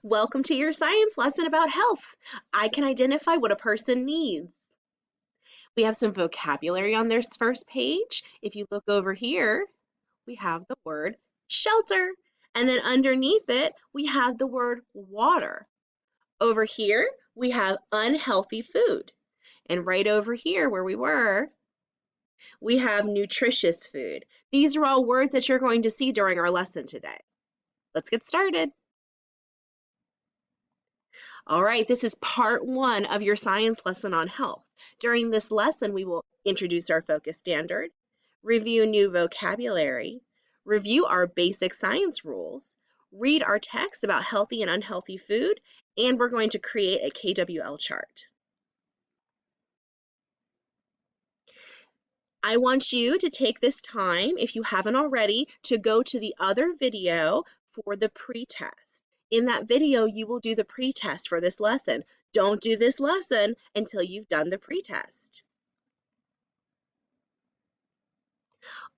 Welcome to your science lesson about health. I can identify what a person needs. We have some vocabulary on this first page. If you look over here, we have the word shelter. And then underneath it, we have the word water. Over here, we have unhealthy food. And right over here where we were, we have nutritious food. These are all words that you're going to see during our lesson today. Let's get started. All right, this is part one of your science lesson on health. During this lesson, we will introduce our focus standard, review new vocabulary, review our basic science rules, read our text about healthy and unhealthy food, and we're going to create a KWL chart. I want you to take this time, if you haven't already, to go to the other video for the pre-test. In that video, you will do the pre-test for this lesson. Don't do this lesson until you've done the pre-test.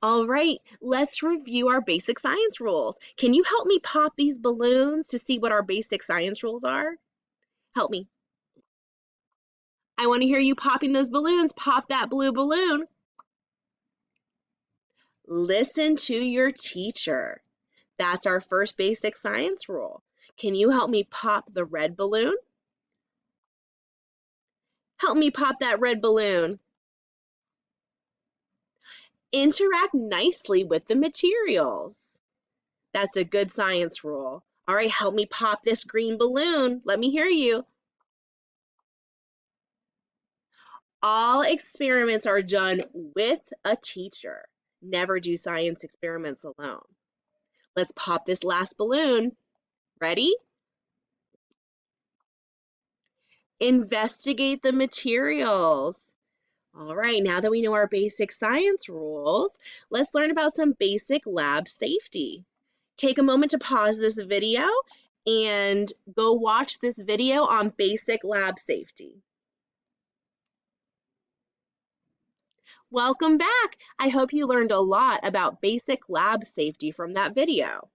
All right, let's review our basic science rules. Can you help me pop these balloons to see what our basic science rules are? Help me. I want to hear you popping those balloons. Pop that blue balloon. Listen to your teacher. That's our first basic science rule. Can you help me pop the red balloon? Help me pop that red balloon. Interact nicely with the materials. That's a good science rule. All right, help me pop this green balloon. Let me hear you. All experiments are done with a teacher. Never do science experiments alone. Let's pop this last balloon. Ready? Investigate the materials. All right, now that we know our basic science rules, let's learn about some basic lab safety. Take a moment to pause this video and go watch this video on basic lab safety. Welcome back. I hope you learned a lot about basic lab safety from that video.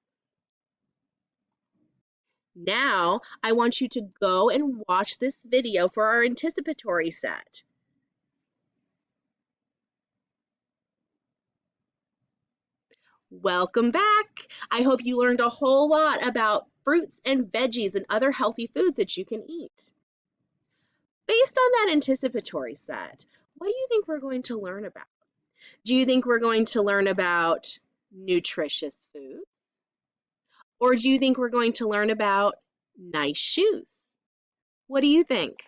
Now, I want you to go and watch this video for our anticipatory set. Welcome back. I hope you learned a whole lot about fruits and veggies and other healthy foods that you can eat. Based on that anticipatory set, what do you think we're going to learn about? Do you think we're going to learn about nutritious foods? Or do you think we're going to learn about nice shoes? What do you think?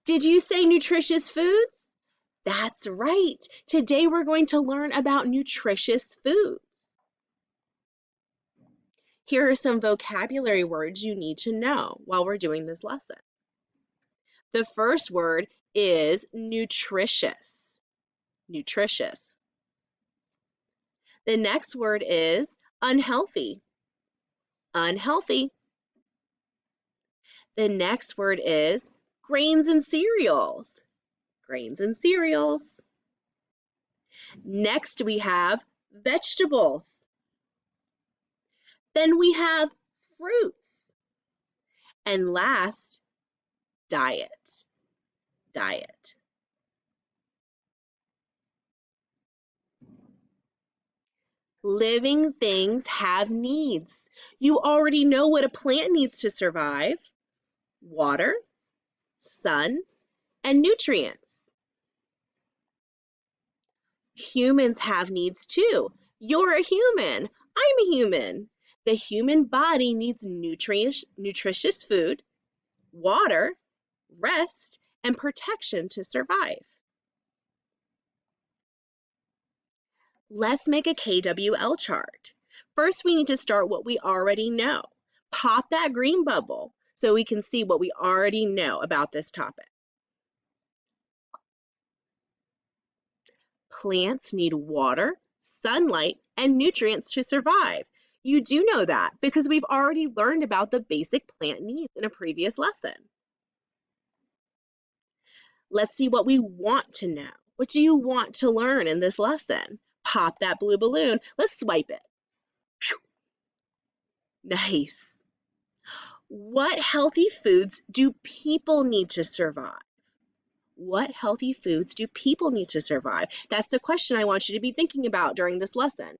Did you say nutritious foods? That's right. Today we're going to learn about nutritious foods. Here are some vocabulary words you need to know while we're doing this lesson. The first word is nutritious. Nutritious. The next word is unhealthy. Unhealthy. The next word is grains and cereals. Grains and cereals. Next we have vegetables. Then we have fruits. And last, diet. Diet. Living things have needs. You already know what a plant needs to survive. Water, sun, and nutrients. Humans have needs too. You're a human. I'm a human. The human body needs nutritious food, water, rest, and protection to survive. Let's make a KWL chart. First, we need to start what we already know. Pop that green bubble so we can see what we already know about this topic. Plants need water, sunlight, and nutrients to survive. You do know that because we've already learned about the basic plant needs in a previous lesson. Let's see what we want to know. What do you want to learn in this lesson? Pop that blue balloon. Let's swipe it. Nice. What healthy foods do people need to survive? What healthy foods do people need to survive? That's the question I want you to be thinking about during this lesson.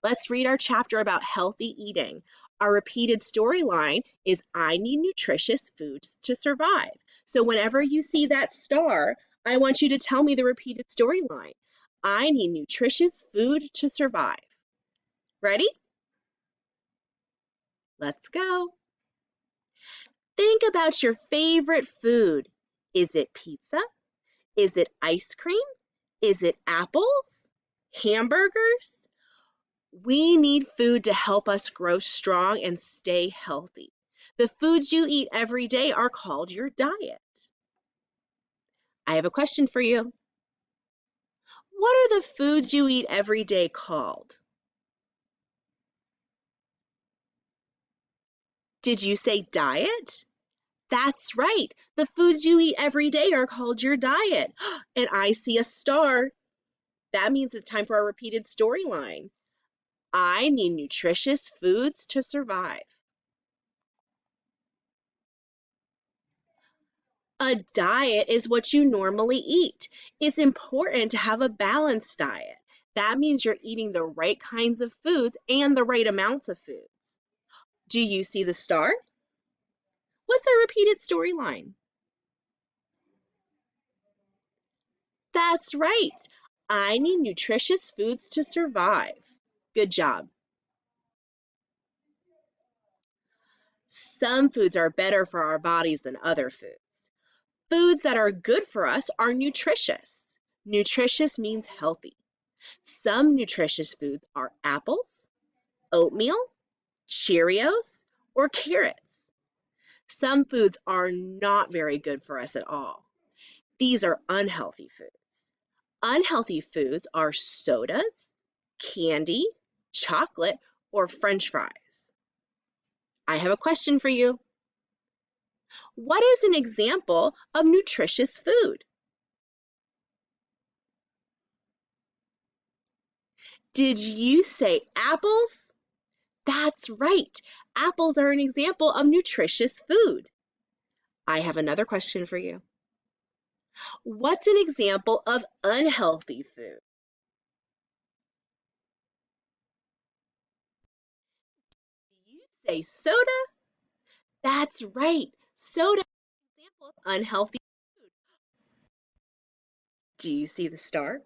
Let's read our chapter about healthy eating. Our repeated storyline is I need nutritious foods to survive. So whenever you see that star, I want you to tell me the repeated storyline. I need nutritious food to survive. Ready? Let's go. Think about your favorite food. Is it pizza? Is it ice cream? Is it apples? Hamburgers? We need food to help us grow strong and stay healthy. The foods you eat every day are called your diet. I have a question for you. What are the foods you eat every day called? Did you say diet? That's right. The foods you eat every day are called your diet. And I see a star. That means it's time for our repeated storyline. I need nutritious foods to survive. A diet is what you normally eat. It's important to have a balanced diet. That means you're eating the right kinds of foods and the right amounts of foods. Do you see the star? What's our repeated storyline? That's right. I need nutritious foods to survive. Good job. Some foods are better for our bodies than other foods. Foods that are good for us are nutritious. Nutritious means healthy. Some nutritious foods are apples, oatmeal, Cheerios, or carrots. Some foods are not very good for us at all. These are unhealthy foods. Unhealthy foods are sodas, candy, chocolate, or French fries. I have a question for you. What is an example of nutritious food? Did you say apples? That's right. Apples are an example of nutritious food. I have another question for you. What's an example of unhealthy food? Do you say soda? That's right. Soda is an example of unhealthy food. Do you see the star?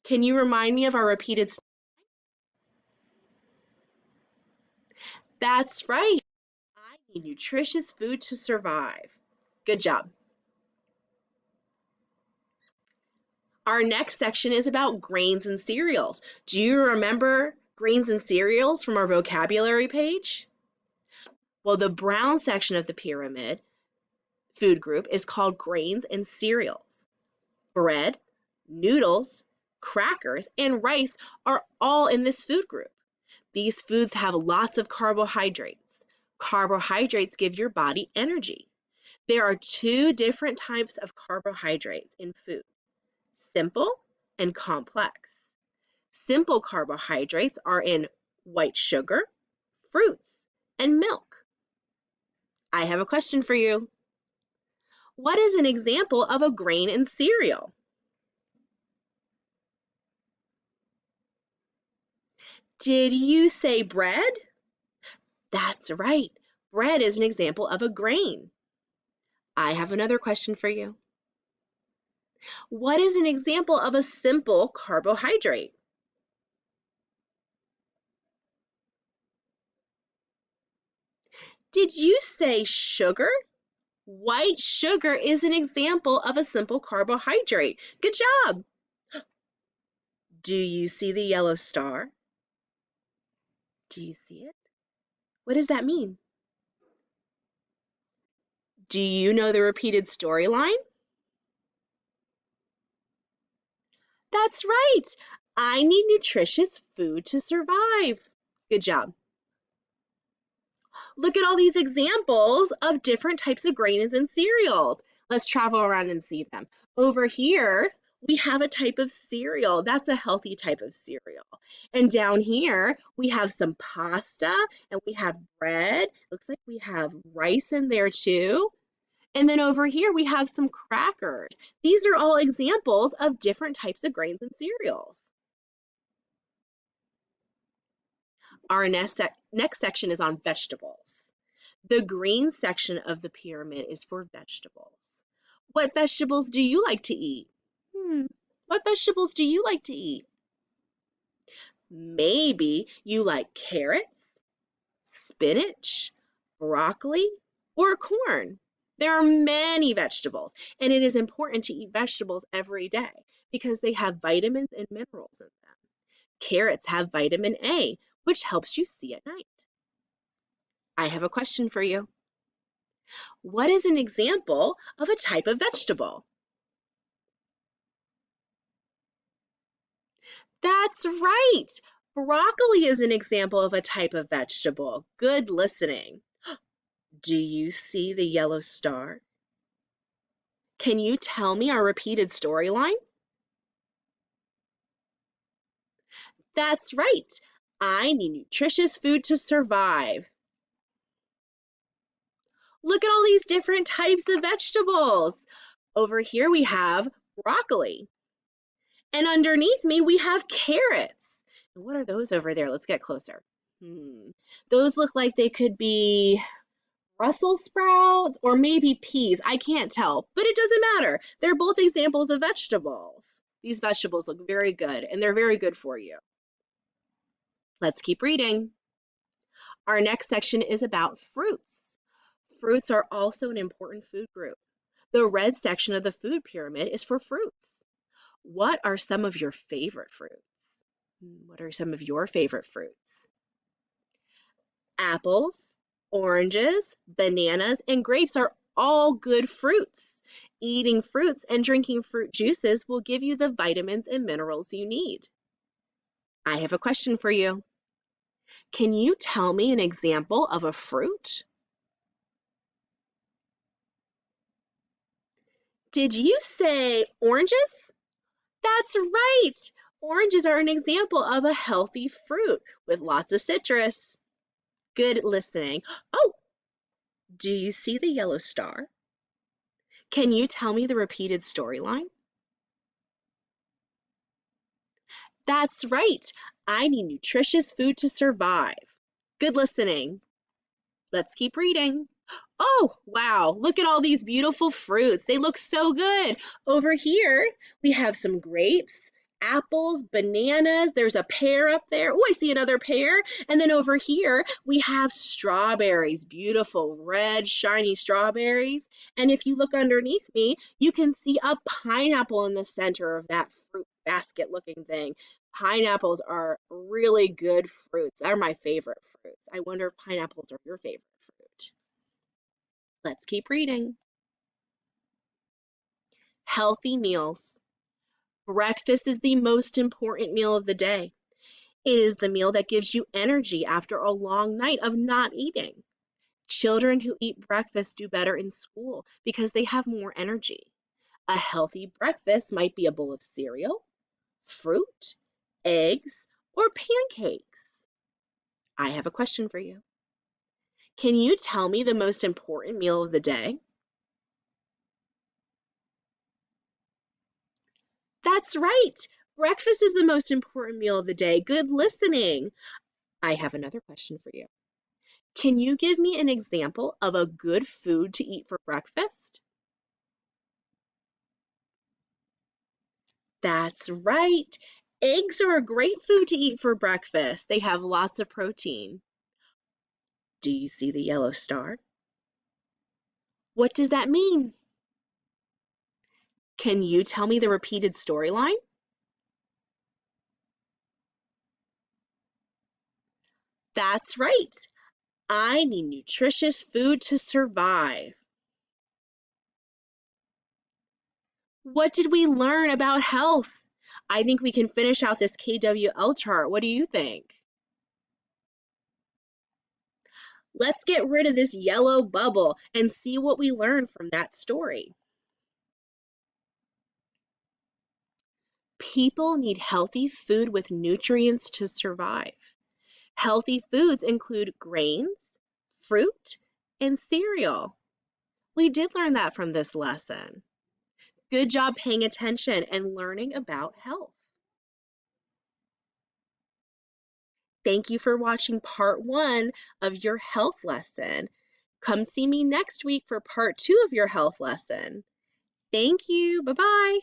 Can you remind me of our repeated? That's right. I need nutritious food to survive. Good job. Our next section is about grains and cereals. Do you remember grains and cereals from our vocabulary page? Well, the brown section of the pyramid food group is called grains and cereals. Bread, noodles, crackers, and rice are all in this food group. These foods have lots of carbohydrates. Carbohydrates give your body energy. There are two different types of carbohydrates in food, simple and complex. Simple carbohydrates are in white sugar, fruits, and milk. I have a question for you. What is an example of a grain and cereal? Did you say bread? That's right. Bread is an example of a grain. I have another question for you. What is an example of a simple carbohydrate? Did you say sugar? White sugar is an example of a simple carbohydrate. Good job. Do you see the yellow star? Do you see it? What does that mean? Do you know the repeated storyline? That's right. I need nutritious food to survive. Good job. Look at all these examples of different types of grains and cereals. Let's travel around and see them. Over here, we have a type of cereal. That's a healthy type of cereal. And down here, we have some pasta and we have bread. Looks like we have rice in there too. And then over here, we have some crackers. These are all examples of different types of grains and cereals. Our next section is on vegetables. The green section of the pyramid is for vegetables. What vegetables do you like to eat? What vegetables do you like to eat? Maybe you like carrots, spinach, broccoli, or corn. There are many vegetables, and it is important to eat vegetables every day because they have vitamins and minerals in them. Carrots have vitamin A, which helps you see at night. I have a question for you. What is an example of a type of vegetable? That's right. Broccoli is an example of a type of vegetable. Good listening. Do you see the yellow star? Can you tell me our repeated storyline? That's right. I need nutritious food to survive. Look at all these different types of vegetables. Over here we have broccoli. And underneath me we have carrots. And what are those over there? Let's get closer. Those look like they could be Brussels sprouts or maybe peas. I can't tell, but it doesn't matter. They're both examples of vegetables. These vegetables look very good and they're very good for you. Let's keep reading. Our next section is about fruits. Fruits are also an important food group. The red section of the food pyramid is for fruits. What are some of your favorite fruits? What are some of your favorite fruits? Apples, oranges, bananas, and grapes are all good fruits. Eating fruits and drinking fruit juices will give you the vitamins and minerals you need. I have a question for you. Can you tell me an example of a fruit? Did you say oranges? That's right. Oranges are an example of a healthy fruit with lots of citrus. Good listening. Oh, do you see the yellow star? Can you tell me the repeated storyline? That's right. I need nutritious food to survive. Good listening. Let's keep reading. Oh, wow. Look at all these beautiful fruits. They look so good. Over here, we have some grapes, apples, bananas. There's a pear up there. Oh, I see another pear. And then over here, we have strawberries, beautiful red, shiny strawberries. And if you look underneath me, you can see a pineapple in the center of that fruit basket looking thing. Pineapples are really good fruits. They're my favorite fruits. I wonder if pineapples are your favorite fruit. Let's keep reading. Healthy meals. Breakfast is the most important meal of the day. It is the meal that gives you energy after a long night of not eating. Children who eat breakfast do better in school because they have more energy. A healthy breakfast might be a bowl of cereal, fruit, eggs, or pancakes. I have a question for you. Can you tell me the most important meal of the day? That's right. Breakfast is the most important meal of the day. Good listening. I have another question for you. Can you give me an example of a good food to eat for breakfast? That's right. Eggs are a great food to eat for breakfast. They have lots of protein. Do you see the yellow star? What does that mean? Can you tell me the repeated storyline? That's right. I need nutritious food to survive. What did we learn about health? I think we can finish out this KWL chart. What do you think? Let's get rid of this yellow bubble and see what we learned from that story. People need healthy food with nutrients to survive. Healthy foods include grains, fruit, and cereal. We did learn that from this lesson. Good job paying attention and learning about health. Thank you for watching part 1 of your health lesson. Come see me next week for part 2 of your health lesson. Thank you. Bye-bye.